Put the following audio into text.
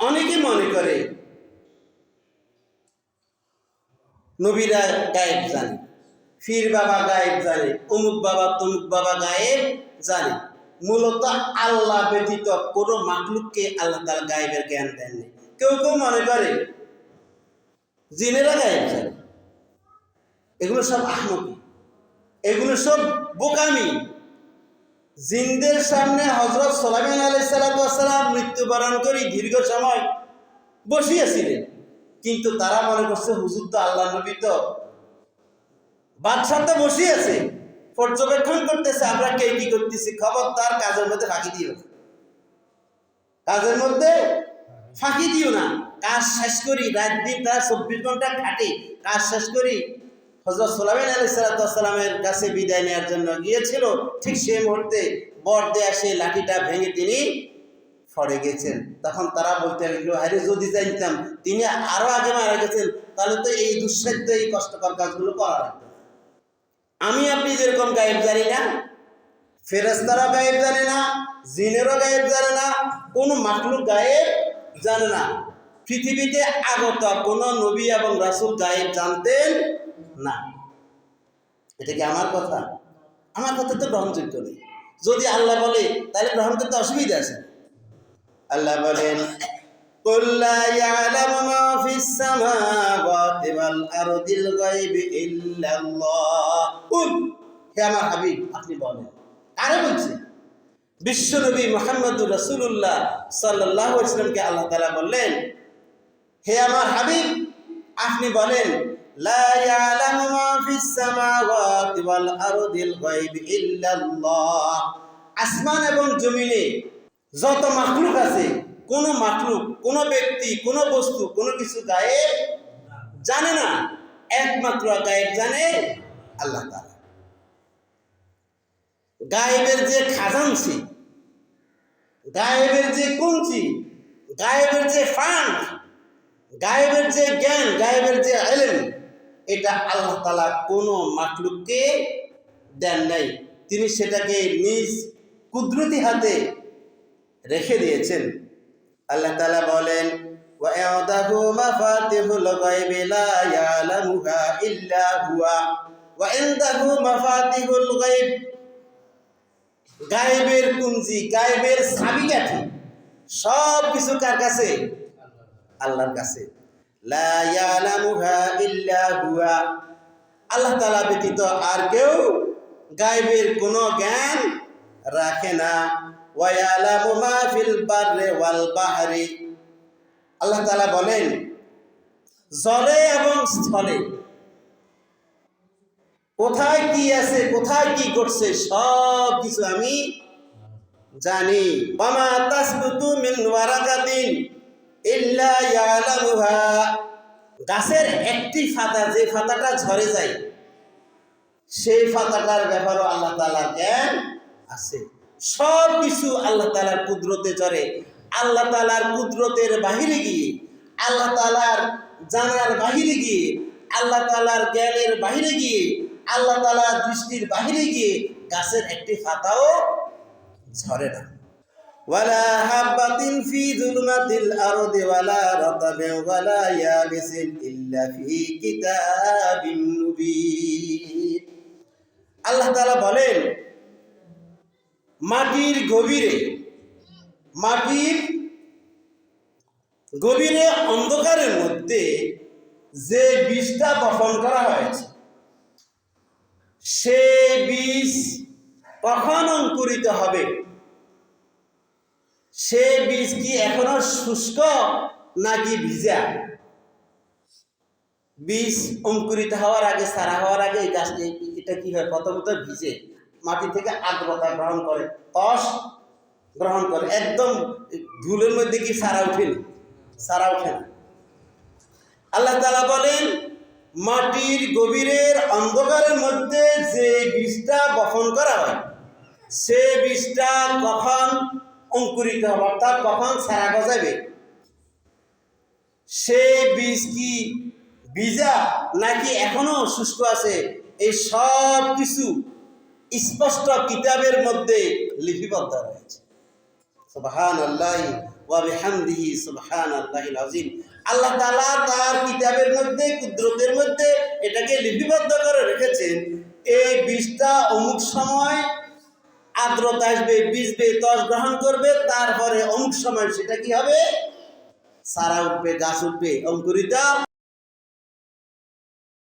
অনেকে মনে করে নবীরা গায়েব জানে, পীর বাবা গায়েব জানে, অমুক বাবা তমুক বাবা গায়েব জানে। মূলত আল্লাহ ব্যতীত কোনো মাখলুককে আল্লাহ তাআলা গায়েবের জ্ঞান দেননি। কেউ কেউ মনে করে জিনেরা গায়েব জানে। এগুলো সব আহমকি, এগুলো সব বোকামি। জিনদের সামনে হযরত সুলাইমান আলাইহিস সালাম মৃত্যুবরণ করে দীর্ঘ সময় বসিয়েছিলেন, কিন্তু তারা মনে করছে হুজুর তো আল্লাহ নবী, তো বাদশাহ তো বসিয়েছে, পর্যবেক্ষণ করতেছে, আমরা কে কি করতেছি, খবরদার কাজের মধ্যে ফাঁকি দিও না, কাজের মধ্যে ফাঁকি দিও না। কাজ শেষ করি, রাত দিন তারা 24 ঘন্টা খাটে, কাজ শেষ করি হযরত সুলাইমান আলাইহিস সালামের কাছে বিদায় নেওয়ার জন্য গিয়েছিল। ঠিক সেই মুহূর্তে বর্দে এসে লাঠিটা ভেঙে তিনি পড়ে গেছেন। তখন তারা বলতে লাগলো, আরে যদি জানতাম তিনি আরো আগে মারা গেছেন, তাহলে তো এই দুঃসাধ্য এই কষ্টকর কাজগুলো করা লাগতো। আমি আপনি যেরকম গায়েব জানি না, ফেরেশতারা গায়েব জানে না, জিনেরও গায়েব জানে না, কোনো মাখলুক গায়েব জানে না। পৃথিবীতে আগত কোন নবী এবং রাসূল গায়েব জানতেন না। এটা কি আমার কথা? আমার কথা তো গ্রহণযোগ্য নেই। যদি আল্লাহ বলে তাহলে গ্রহণ করতে অসুবিধা আছে। আল্লাহ বলেন, কুল লা ইয়ালামু মা ফিস সামাওয়াতি ওয়াল আরদিল গায়বি ইল্লাল্লাহ। কুল, হে আমার হাবিব আপনি বলেন। আরে বলছে বিশ্বনবী মুহাম্মদুর রাসূলুল্লাহ সাল্লাল্লাহু আলাইহি ওয়াসাল্লামকে আল্লাহ তাআলা বললেন, হে আমার হাবিব আপনি বলেন, লা ইয়ালামু মা ফিস সামাওয়াতি ওয়াল আরদিল গায়বি ইল্লাল্লাহ। আসমান এবং জমিনে যত মাখলুক আছে, কোন মাখলুক, কোন ব্যক্তি, কোন বস্তু, কোন কিছু গায়েব জানে না, একমাত্র গায়েব জানে আল্লাহ তাআলা। গায়েবের যে খাজানচি, গায়েবের যে কুঞ্চি, গায়েবের যে ফান্ড, গায়েবের যে জ্ঞান, গায়েবের যে ইলম, এটা আল্লাহ তাআলা কোনো মাখলুককে দেন নাই। তিনি সেটাকে নিজ কুদরতি হাতে রেখে দিয়েছেন। আল্লাহ তাআলা বলেন, ওয়া ইনদাহু মাফাতিহুল গায়বি লা ইয়ালামুহা ইল্লা হুয়া ওয়া ইনদাহু মাফাতিহুল গায়ব। গায়েবের কুঞ্জি, গায়েবের চাবিকাঠি সব কিছু কার কাছে? আল্লাহর কাছে। লা ইয়ালামুহা ইল্লা হুয়া, আল্লাহ তাআলা ব্যতীত আর কেউ গায়েবের কোনো জ্ঞান রাখে না। ওয়া ইয়ালামু মা ফিল বাররি ওয়াল বাহরি, আল্লাহ তাআলা বলেন জলে এবং স্থলে কোথায় কি আছে, কোথায় কি ঘটছে, সব কিছু আমি জানি। ওয়া মা তাসকুতু মিন ওয়ারাকাতিন ইল্লা ইয়ালামুহা, গাছের একটি পাতা, যে পাতাটা ঝরে যায়, সেই পাতাটার ব্যাপারেও আল্লাহ তাআলার জ্ঞান আছে। সব কিছু আল্লাহ তাআলার কুদরতে ঝরে। আল্লাহ তাআলার কুদরতের বাহিরে গিয়ে, আল্লাহ তাআলার জানার বাহিরে গিয়ে, আল্লাহ তাআলার জ্ঞানের বাহিরে গিয়ে, আল্লাহ তাআলার দৃষ্টির বাহিরে গিয়ে গাছের একটি পাতাও ঝরে না। ওয়ালা হাববাতিন ফি যুলমাতিল আরদি ওয়ালা রাতাবিন ওয়ালা ইয়াবিসিন ইল্লা ফি কিতাবিন মুবিন। আল্লাহ তাআলা বলেন, মাটির গভীরে অন্ধকারের মধ্যে যে বীজটা বপন করা হয়েছে, সেই বীজ কখন অঙ্কুরিত হবে, সে বীজ কি এখনো শুষ্ক নাকি ভিজা? বীজ অঙ্কুরিত হওয়ার আগে, সারা হওয়ার আগে এই গাছ, এটা কি হয়, প্রথমত ভিজে, মাটি থেকে আর্দ্রতা গ্রহণ করে, কষ গ্রহণ করে, একদম ধুলের মধ্যে কি সারা ওঠে না, সারা ওঠে না। আল্লাহ তাআলা বলেন, মাটির গভীরের অন্ধকারের মধ্যে যে বীজটা বপন করা হয়, সে বীজটা কখন অঙ্কুরিত হবে, অর্থাৎ কখন সারা গজাবে, সেই বীজ কি ভিজা নাকি এখনো শুষ্ক আছে, এই সব কিছু স্পষ্ট কিতাবের মধ্যে লিপিবদ্ধ রয়েছে। সুবহানাল্লাহ ওয়া বিহামদিহি সুবহানাল্লাহিল আযীম। আল্লাহ তাআলা তার কিতাবের মধ্যে কুদরতের মধ্যে এটাকে লিপিবদ্ধ করে রেখেছেন। এই বীজটা অমুক সময় আর্দ্রতা আসবে, বীজবে, তস গ্রহণ করবে, তারপরে অমুক সময় সেটা কি হবে? চারা উঠবে, গাছ উঠবে, অঙ্কুরিত